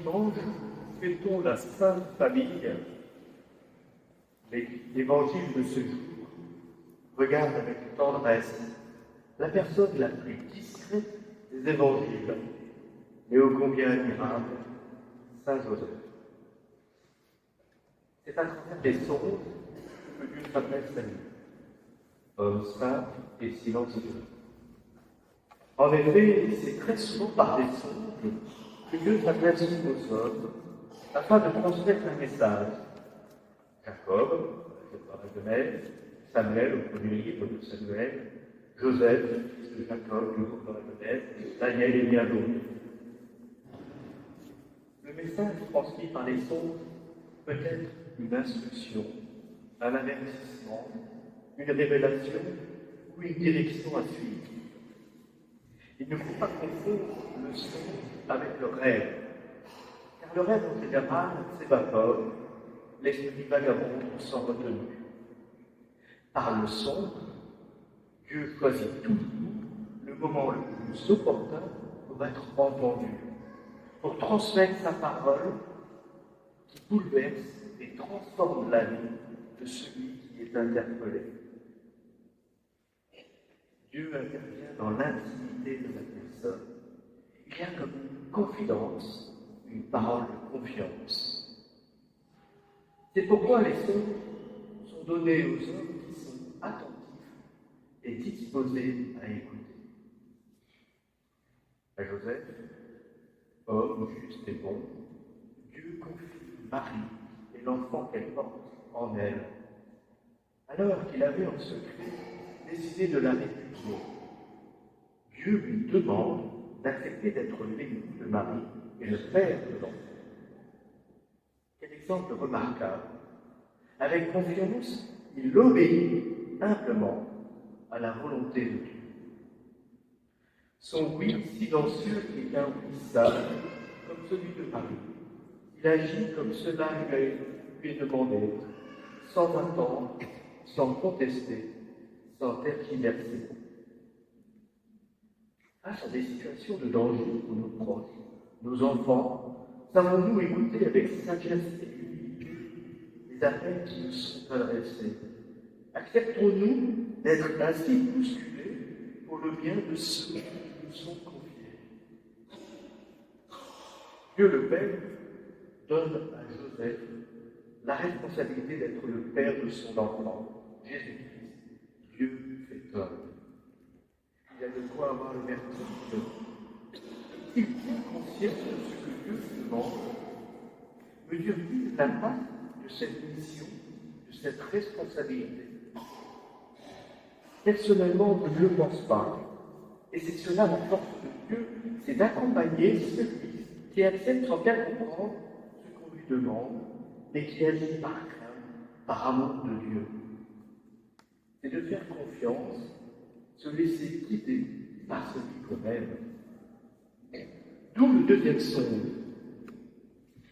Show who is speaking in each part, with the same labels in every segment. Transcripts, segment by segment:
Speaker 1: dimanche, fêtons la Sainte Famille. L'évangile de ce jour regarde avec tendresse la personne la plus discrète des évangiles, mais ô combien admirable, Saint Joseph. C'est à travers des songes que Dieu s'adresse à nous, homme simple et silencieux. En effet, c'est très souvent par des songes que Dieu s'adresse aux hommes afin de transmettre un message. Jacob, le parrain de Mère, Samuel, au premier livre de Samuel, Joseph, fils de Jacob, le parrain de Mère, Daniel et bien d'autres. Le message transmis par les songes peut être une instruction, un avertissement, une révélation ou une direction à suivre. Il ne faut pas confondre le songe avec le rêve, car le rêve en général s'évapore, l'esprit vagabonde sans retenue. Par le songe, Dieu choisit toujours le moment le plus opportun pour être entendu, pour transmettre sa parole qui bouleverse et transforme la vie de celui qui est interpellé. Dieu intervient dans l'intimité de la personne. Il y a comme une confidence, une parole de confiance. C'est pourquoi les songes sont donnés aux hommes qui sont attentifs et disposés à écouter. À Joseph, homme juste et bon, Dieu confie Marie et l'enfant qu'elle porte en elle, alors qu'il avait en secret décidé de la répudier. Dieu lui demande d'accepter d'être l'époux de Marie et le père de l'enfant. Quel exemple remarquable! Avec confiance, il obéit humblement à la volonté de Dieu. Son oui silencieux est un oui sage, comme celui de Marie. Il agit comme cela lui est demandé, sans attendre, sans contester, sans tergiverser. Face à des situations de danger pour nos proches, nos enfants, savons-nous écouter avec sagesse et humilité les appels qui nous sont adressés? Acceptons-nous d'être ainsi bousculés pour le bien de ceux qui nous sont confiés? Dieu le Père donne à Joseph la responsabilité d'être le père de son enfant, Jésus-Christ, Dieu fait homme. Il y a de quoi avoir le vertige. Il est conscient de ce que Dieu lui demande. Mesure-t-il l'impact de cette mission, de cette responsabilité? Personnellement, je ne le pense pas. Et c'est cela la force de Dieu, c'est d'accompagner celui qui accepte sans bien comprendre ce qu'on lui demande, mais qui agit par crainte, par amour de Dieu. C'est de faire confiance, se laisser guider par celui qu'on aime. D'où le deuxième songe,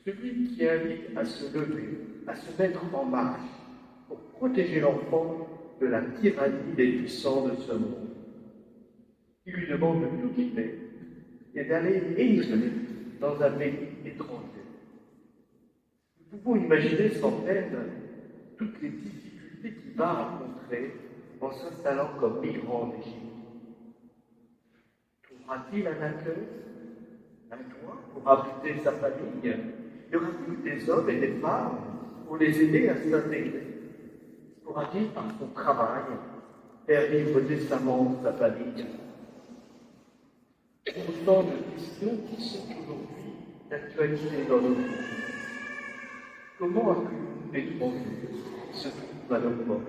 Speaker 1: celui qui invite à se lever, à se mettre en marche pour protéger l'enfant de la tyrannie des puissants de ce monde. Il lui demande de tout quitter et d'aller émigrer dans un pays étranger. Nous pouvons imaginer sans peine toutes les difficultés qu'il va rencontrer en s'installant comme migrant en Égypte. Trouvera-t-il un accueil, un toit pour abriter sa famille? Y aura-t-il des hommes et des femmes pour les aider à s'intégrer? Pourra-t-il, par son travail, faire vivre décemment sa famille? Autant de questions qui sont aujourd'hui d'actualité dans nos vies. Comment accueillons-nous l'étranger qui se trouve à nos portes?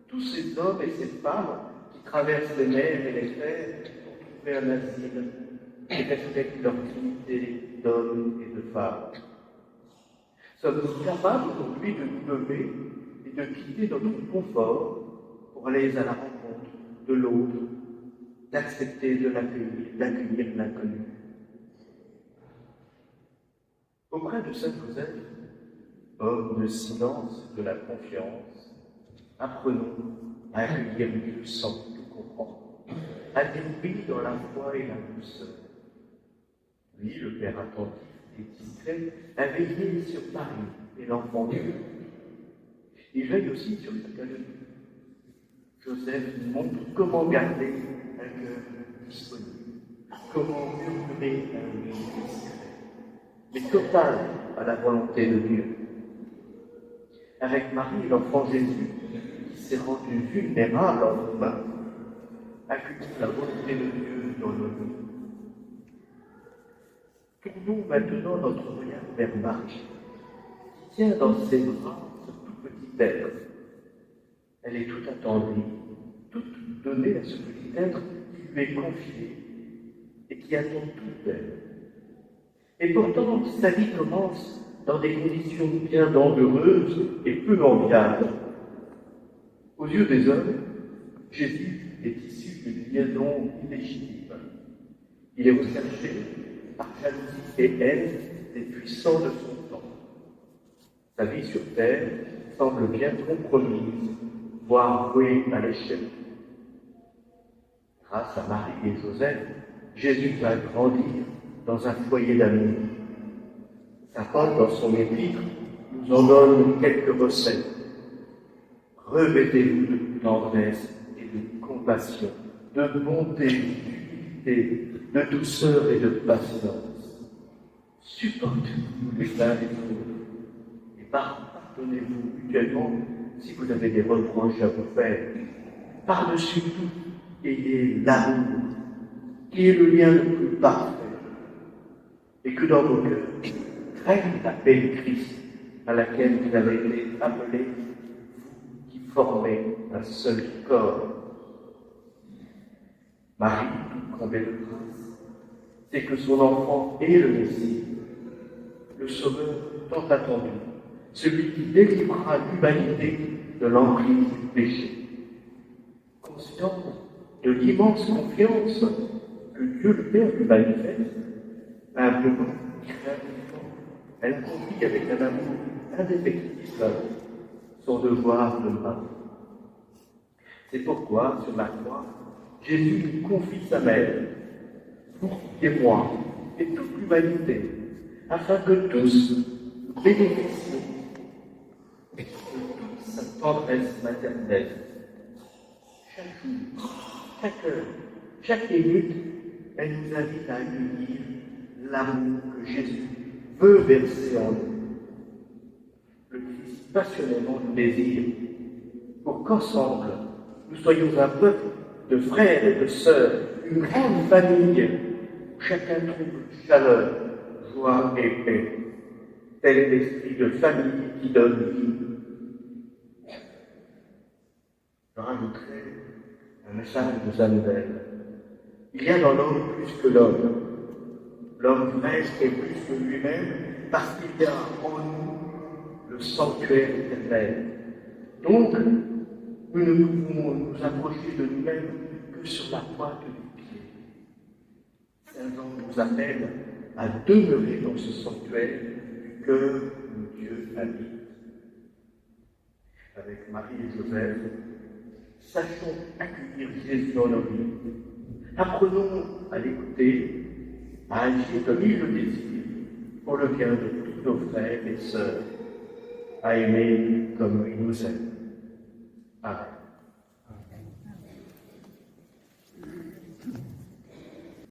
Speaker 1: Tous ces hommes et ces femmes qui traversent les mers et les terres pour trouver un asile et respectent leur dignité d'hommes et de femmes. Sommes-nous capables aujourd'hui de nous lever et de quitter notre confort pour aller à la rencontre de l'autre, d'accepter de d'accueillir l'inconnu? Auprès de Saint Joseph, homme de silence, de la confiance, apprenons à accueillir Dieu sans tout comprendre, à découvrir dans la foi et la douceur. Lui, le Père attentif, et discret, a veillé sur Marie et l'enfant Dieu. Il veille aussi sur chacun de nous. Joseph nous montre comment garder un cœur disponible, comment murmurer un oui discret, mais total à la volonté de Dieu. Avec Marie, l'enfant Jésus, qui s'est rendu vulnérable en nous-mêmes, accueillit la volonté de Dieu dans nos vies. Tournons maintenant notre regard vers Marie, qui tient dans ses bras ce tout petit être. Elle est toute attendrie, toute donnée à ce petit être qui lui est confié et qui attend tout d'elle. Et pourtant, sa vie commence dans des conditions bien dangereuses et peu enviables. Aux yeux des hommes, Jésus est issu d'une liaison illégitime. Il est recherché par jalousie et haine des puissants de son temps. Sa vie sur terre semble bien compromise, voire vouée à l'échec. Grâce à Marie et Joseph, Jésus va grandir dans un foyer d'amour. Saint Paul, dans son épître, nous en donne quelques recettes. Revêtez-vous de tendresse et de compassion, de bonté, d'humilité, de douceur et de patience. Supportez-vous les uns les autres et pardonnez-vous mutuellement si vous avez des reproches à vous faire. Par-dessus tout, ayez l'amour, qui est le lien le plus parfait, et que dans vos cœurs règne la paix du Christ, à laquelle vous avez été appelés, vous qui formez un seul corps. Marie, comblée de grâce, c'est que son enfant est le Messie, le Sauveur tant attendu, celui qui délivrera l'humanité de l'emprise du péché. Consciente de l'immense confiance que Dieu le Père lui manifeste, humblement, elle confie avec un amour indéfectible son devoir de mari. C'est pourquoi, sur la croix, Jésus lui confie sa mère, vous et moi, et toute l'humanité, afin que tous bénéficient de toute sa tendresse maternelle. Chaque jour, chaque heure, chaque minute, elle nous invite à accueillir l'amour que Jésus veut verser en nous. Le Christ passionnément nous désire pour qu'ensemble, nous soyons un peuple de frères et de sœurs, une grande famille où chacun trouve chaleur, joie et paix. Tel est l'esprit de famille qui donne vie. Je rajouterai un message de sa nouvelle. Il y a dans l'homme plus que l'homme. L'homme vrai est plus que lui-même parce qu'il y a en nous le sanctuaire éternel. Donc, nous ne pouvons nous approcher de nous-mêmes que sur la pointe du pied. Saint Jean nous appelle à demeurer dans ce sanctuaire du cœur où Dieu habite. Avec Marie et Joseph, sachons accueillir Jésus dans nos vies. Apprenons à l'écouter, à agir comme il le désire, pour le bien de tous nos frères et sœurs, à aimer comme il nous aime. Amen.